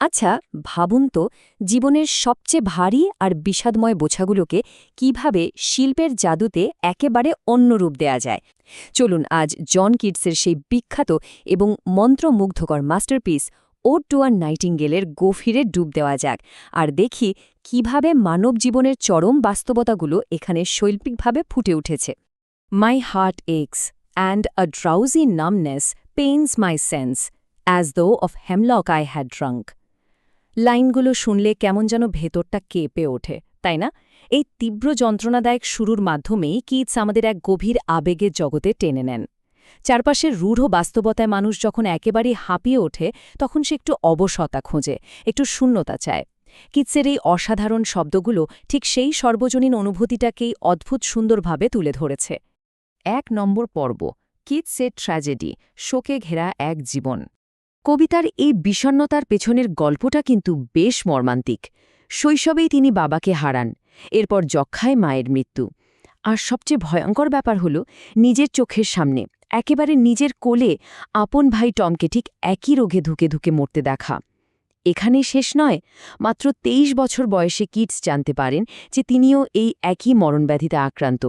আচ্ছা, ভাবুন তো জীবনের সবচেয়ে ভারী আর বিষাদময় বোঝাগুলোকে কিভাবে শিল্পের জাদুতে একেবারে অন্য রূপ দেয়া যায়। চলুন আজ জন কিটসের সেই বিখ্যাত এবং মন্ত্রমুগ্ধকর মাস্টারপিস ওড টু আ নাইটিঙ্গেলের গভীরে ডুব দেওয়া যাক আর দেখি কিভাবে মানব জীবনের চরম বাস্তবতাগুলো এখানে শৈল্পিকভাবে ফুটে উঠেছে। My heart aches and a drowsy numbness pains my sense as though of hemlock I had drunk. লাইনগুলো শুনলে কেমন যেন ভেতরটা কেঁপে ওঠে, তাই না? এই তীব্র যন্ত্রণাদায়ক শুরুর মাধ্যমেই কিটস আমাদের এক গভীর আবেগের জগতে টেনে নেন। চারপাশের রূঢ় বাস্তবতায় মানুষ যখন একেবারেই হাঁপিয়ে ওঠে, তখন সে একটু অবসতা খোঁজে, একটু শূন্যতা চায়। কিটসের এই অসাধারণ শব্দগুলো ঠিক সেই সর্বজনীন অনুভূতিটাকেই অদ্ভুত সুন্দরভাবে তুলে ধরেছে। ১ নম্বর পর্ব, কিটসের ট্র্যাজেডি, শোকে ঘেরা এক জীবন। কবিতার এই বিষণ্ণতার পেছনের গল্পটা কিন্তু বেশ মর্মান্তিক। শৈশবেই তিনি বাবাকে হারান, এরপর যক্ষ্মায় মায়ের মৃত্যু। আর সবচেয়ে ভয়ঙ্কর ব্যাপার হল নিজের চোখের সামনে একেবারে নিজের কোলে আপন ভাই টমকে ঠিক একই রোগে ধুকে ধুকে মরতে দেখা। এখানেই শেষ নয়, মাত্র ২৩ বছর বয়সে কিটস জানতে পারেন যে তিনিও এই একই মরণব্যাধিতে আক্রান্ত।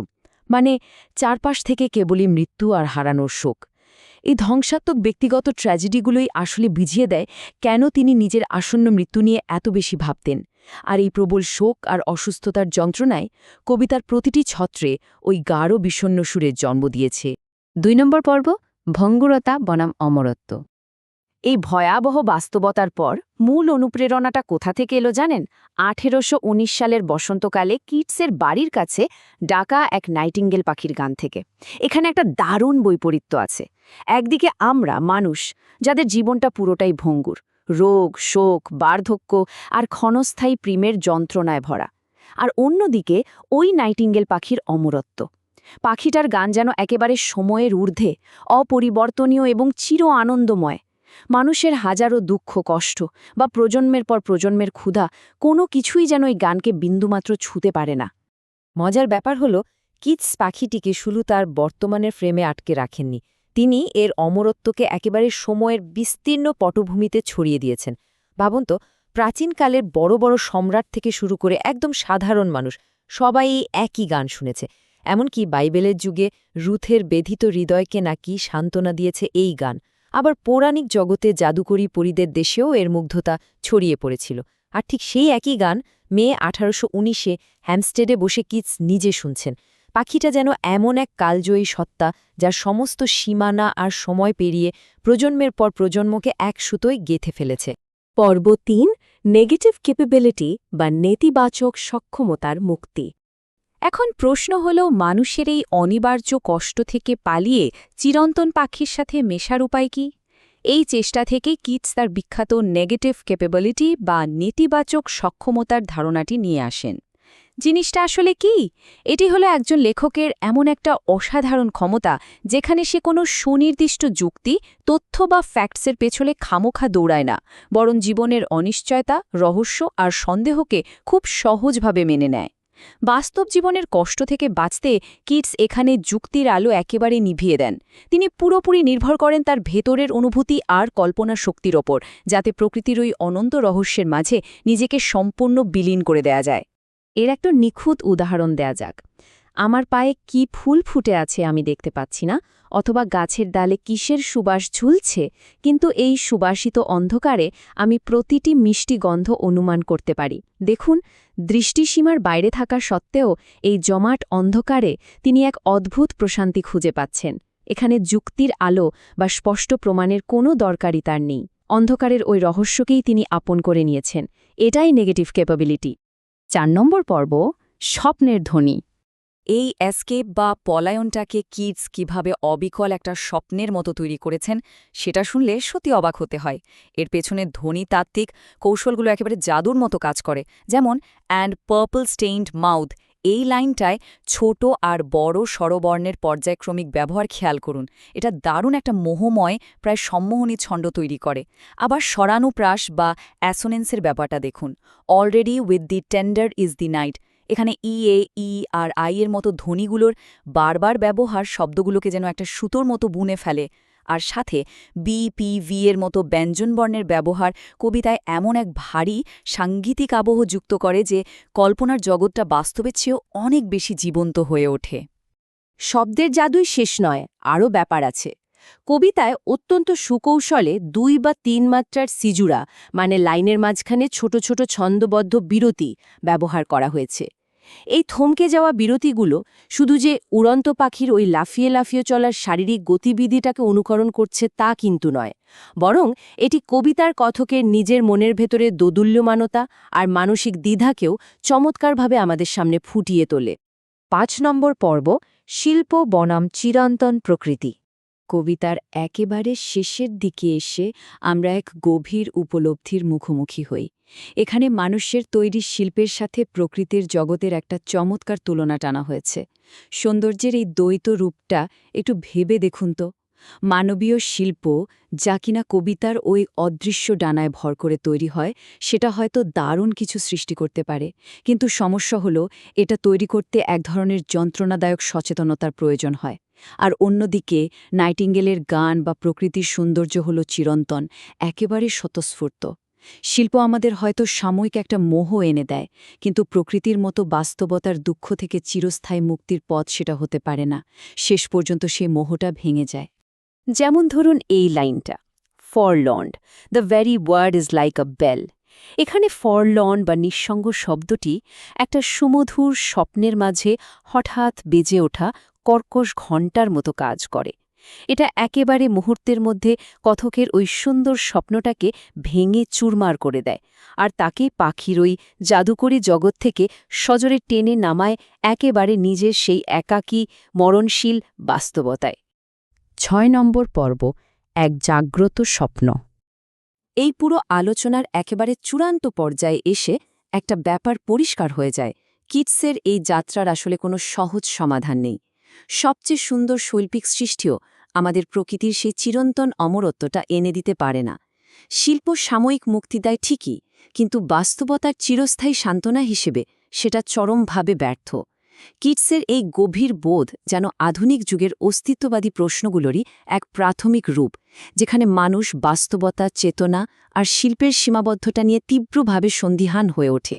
মানে চারপাশ থেকে কেবলই মৃত্যু আর হারানোর শোক। এই ধ্বংসাত্মক ব্যক্তিগত ট্র্যাজেডিগুলোই আসলে বুঝিয়ে দেয় কেন তিনি নিজের আসন্ন মৃত্যু নিয়ে এত বেশি ভাবতেন। আর এই প্রবল শোক আর অসুস্থতার যন্ত্রণায় কবিতার প্রতিটি ছত্রে ওই গাঢ় বিষণ্ণ সুরের জন্ম দিয়েছে। ২ নম্বর পর্ব, ভঙ্গুরতা বনাম অমরত্ব। এই ভয়াবহ বাস্তবতার পর মূল অনুপ্রেরণাটা কোথা থেকে এলো জানেন? ১৮১৯ সালের বসন্তকালে কিটসের বাড়ির কাছে ডাকা এক নাইটিঙ্গেল পাখির গান থেকে। এখানে একটা দারুণ বৈপরীত্য আছে। একদিকে আমরা মানুষ, যাদের জীবনটা পুরোটাই ভঙ্গুর, রোগ, শোক, বার্ধক্য আর ক্ষণস্থায়ী প্রেমের যন্ত্রণায় ভরা। আর অন্যদিকে ওই নাইটিঙ্গেল পাখির অমরত্ব। পাখিটার গান যেন একেবারে সময়ের ঊর্ধ্বে, অপরিবর্তনীয় এবং চির আনন্দময়। মানুষের হাজারো দুঃখ কষ্ট বা প্রজন্মের পর প্রজন্মের ক্ষুধা কোনো কিছুই যেন এই গানকে বিন্দুমাত্র ছুঁতে পারে না। মজার ব্যাপার হল কিটস পাখিটিকে শুধু তার বর্তমানের ফ্রেমে আটকে রাখেননি, তিনি এর অমরত্বকে একেবারে সময়ের বিস্তীর্ণ পটভূমিতে ছড়িয়ে দিয়েছেন। ভাবুন তো, প্রাচীনকালের বড় বড় সম্রাট থেকে শুরু করে একদম সাধারণ মানুষ সবাই এই একই গান শুনেছে। এমনকি বাইবেলের যুগে রুথের বেধিত হৃদয়কে নাকি সান্ত্বনা দিয়েছে এই গান। আবার পৌরাণিক জগতে জাদুকরী পরীদের দেশেও এর মুগ্ধতা ছড়িয়ে পড়েছিল। আর ঠিক সেই একই গান মে ১৮১৯-এ হ্যামস্টেডে বসে কিটস নিজে শুনছেন। পাখিটা যেন এমন এক কালজয়ী সত্তা, যার সমস্ত সীমানা আর সময় পেরিয়ে প্রজন্মের পর প্রজন্মকে এক সুতোয় গেঁথে ফেলেছে। পর্ব ৩, নেগেটিভ ক্যাপাবিলিটি বা নেতিবাচক সক্ষমতার মুক্তি। এখন প্রশ্ন হল, মানুষের এই অনিবার্য কষ্ট থেকে পালিয়ে চিরন্তন পাখির সাথে মেশার উপায় কি? এই চেষ্টা থেকে কিটস তার বিখ্যাত নেগেটিভ ক্যাপাবিলিটি বা নেতিবাচক সক্ষমতার ধারণাটি নিয়ে আসেন। জিনিসটা আসলে কি? এটি হলো একজন লেখকের এমন একটা অসাধারণ ক্ষমতা, যেখানে সে কোনো সুনির্দিষ্ট যুক্তি, তথ্য বা ফ্যাক্টসের পেছনে খামোখা দৌড়ায় না, বরং জীবনের অনিশ্চয়তা, রহস্য আর সন্দেহকে খুব সহজভাবে মেনে নেয়। বাস্তব জীবনের কষ্ট থেকে বাঁচতে কিটস এখানে যুক্তির আলো একেবারে নিভিয়ে দেন। তিনি পুরোপুরি নির্ভর করেন তার ভেতরের অনুভূতি আর কল্পনা শক্তির ওপর, যাতে প্রকৃতির ওই অনন্ত রহস্যের মাঝে নিজেকে সম্পূর্ণ বিলীন করে দেয়া যায়। এর একটা নিখুঁত উদাহরণ দেয়া যাক। আমার পায়ে কি ফুল ফুটে আছে আমি দেখতে পাচ্ছি না, অথবা গাছের ডালে কিসের সুবাস ঝুলছে, কিন্তু এই সুবাসিত অন্ধকারে আমি প্রতিটি মিষ্টি গন্ধ অনুমান করতে পারি। দেখুন, দৃষ্টিসীমার বাইরে থাকা সত্ত্বেও এই জমাট অন্ধকারে তিনি এক অদ্ভুত প্রশান্তি খুঁজে পাচ্ছেন। এখানে যুক্তির আলো বা স্পষ্ট প্রমাণের কোনো দরকারই তার নেই। অন্ধকারের ওই রহস্যকেই তিনি আপন করে নিয়েছেন। এটাই নেগেটিভ ক্যাপাবিলিটি। ৪ নম্বর পর্ব, স্বপ্নের ধ্বনি। এই এসকেপ বা পলায়নটাকে কিটস কিভাবে অবিকল একটা স্বপ্নের মতো তৈরি করেছেন, সেটা শুনলে সত্যি অবাক হতে হয়। এর পেছনে ধ্বনিতাত্ত্বিক কৌশলগুলো একেবারে জাদুর মতো কাজ করে। যেমন অ্যান্ড পার্পল স্টেইনড মাউথ, এই লাইনটায় ছোট আর বড় স্বরবর্ণের পর্যায়ক্রমিক ব্যবহার খেয়াল করুন। এটা দারুণ একটা মোহময়, প্রায় সম্মোহনী ছন্দ তৈরি করে। আবার স্বরানুপ্রাস বা অ্যাসোনেন্সের ব্যাপারটা দেখুন। Already with the tender is the night, এখানে ই আর আই এর মতো ধ্বনিগুলোর বারবার ব্যবহার শব্দগুলোকে যেন একটা সুতোর মতো বুনে ফেলে। আর সাথে বি-পি-ভি এর মতো ব্যঞ্জনবর্ণের ব্যবহার কবিতায় এমন এক ভারী সাংগীতিক আবহ যুক্ত করে যে কল্পনার জগৎটা বাস্তবের চেয়েও অনেক বেশি জীবন্ত হয়ে ওঠে। শব্দের জাদুই শেষ নয়, আরও ব্যাপার আছে। কবিতায় অত্যন্ত সুকৌশলে ২ বা ৩ মাত্রার সিজুরা, মানে লাইনের মাঝখানে ছোট ছোট ছন্দবদ্ধ বিরতি ব্যবহার করা হয়েছে। এই থমকে যাওয়া বিরতিগুলো শুধু যে উড়ন্ত পাখির ওই লাফিয়ে লাফিয়ে চলার শারীরিক গতিবিধিটাকে অনুকরণ করছে তা কিন্তু নয়, বরং এটি কবিতার কথকের নিজের মনের ভেতরে দোদুল্যমানতা আর মানসিক দ্বিধাকেও চমৎকারভাবে আমাদের সামনে ফুটিয়ে তোলে। ৫ নম্বর পর্ব, শিল্প বনাম চিরন্তন প্রকৃতি। কবিতার একেবারে শেষের দিকে এসে আমরা এক গভীর উপলব্ধির মুখোমুখি হই। এখানে মানুষের তৈরি শিল্পের সাথে প্রকৃতির জগতের একটা চমৎকার তুলনা টানা হয়েছে। সৌন্দর্যের এই দ্বৈত রূপটা একটু ভেবে দেখুন তো। মানবীয় শিল্প, যা কিনা কবিতার ওই অদৃশ্য ডানায় ভর করে তৈরি হয়, সেটা হয়তো দারুণ কিছু সৃষ্টি করতে পারে, কিন্তু সমস্যা হলো এটা তৈরি করতে এক ধরনের যন্ত্রণাদায়ক সচেতনতার প্রয়োজন হয়। আর অন্যদিকে নাইটিঙ্গেলের গান বা প্রকৃতির সৌন্দর্য হলো চিরন্তন, একেবারে স্বতঃস্ফূর্ত। শিল্প আমাদের হয়তো সাময়িক একটা মোহ এনে দেয়, কিন্তু প্রকৃতির মতো বাস্তবতার দুঃখ থেকে চিরস্থায়ী মুক্তির পথ সেটা হতে পারে না। শেষ পর্যন্ত সেই মোহটা ভেঙে যায়। যেমন ধরুন এই লাইনটা, forlorn, the very word is like a bell. এখানে ফরলন্ড বা নিঃসঙ্গ শব্দটি একটা সুমধুর স্বপ্নের মাঝে হঠাৎ বেজে ওঠা কর্কশ ঘণ্টার মতো কাজ করে। এটা একেবারে মুহূর্তের মধ্যে কথকের ওই সুন্দর স্বপ্নটাকে ভেঙে চুরমার করে দেয়, আর তাকে পাখির ওই জাদুকরী জগৎ থেকে সজোরে টেনে নামায় একেবারে নিজের সেই একাকী মরণশীল বাস্তবতায়। ৬ নম্বর পর্ব, এক জাগ্রত স্বপ্ন। এই পুরো আলোচনার একেবারে চূড়ান্ত পর্যায়ে এসে একটা ব্যাপার পরিষ্কার হয়ে যায়। কিটসের এই যাত্রার আসলে কোনো সহজ সমাধান নেই। সবচেয়ে সুন্দর শৈল্পিক সৃষ্টিও আমাদের প্রকৃতির সেই চিরন্তন অমরত্বটা এনে দিতে পারে না। শিল্প সাময়িক মুক্তি দেয় ঠিকই, কিন্তু বাস্তবতার চিরস্থায়ী সান্ত্বনা হিসেবে সেটা চরমভাবে ব্যর্থ। কিটসের এই গভীর বোধ যেন আধুনিক যুগের অস্তিত্ববাদী প্রশ্নগুলোরই এক প্রাথমিক রূপ, যেখানে মানুষ বাস্তবতা, চেতনা আর শিল্পের সীমাবদ্ধতা নিয়ে তীব্রভাবে সন্দিহান হয়ে ওঠে।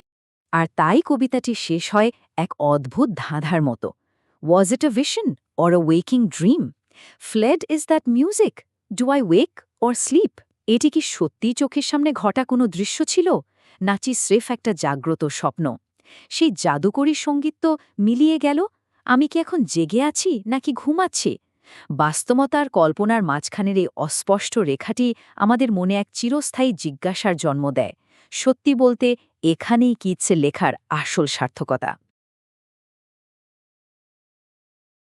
আর তাই কবিতাটি শেষ হয় এক অদ্ভুত ধাঁধার মতো। Was it a vision or a waking dream? Fled is that music? Do I wake or sleep? এটি কি সত্যিই চোখের সামনে ঘটা কোনো দৃশ্য ছিল, নাকি স্রেফ একটা জাগ্রত স্বপ্ন? সেই জাদুকরী সঙ্গীত তো মিলিয়ে গেল। আমি কি এখন জেগে আছি নাকি ঘুমাচ্ছি? বাস্তবতার কল্পনার মাঝখানের এই অস্পষ্ট রেখাটি আমাদের মনে এক চিরস্থায়ী জিজ্ঞাসার জন্ম দেয়। সত্যি বলতে এখানেই কিটসের লেখার আসল সার্থকতা।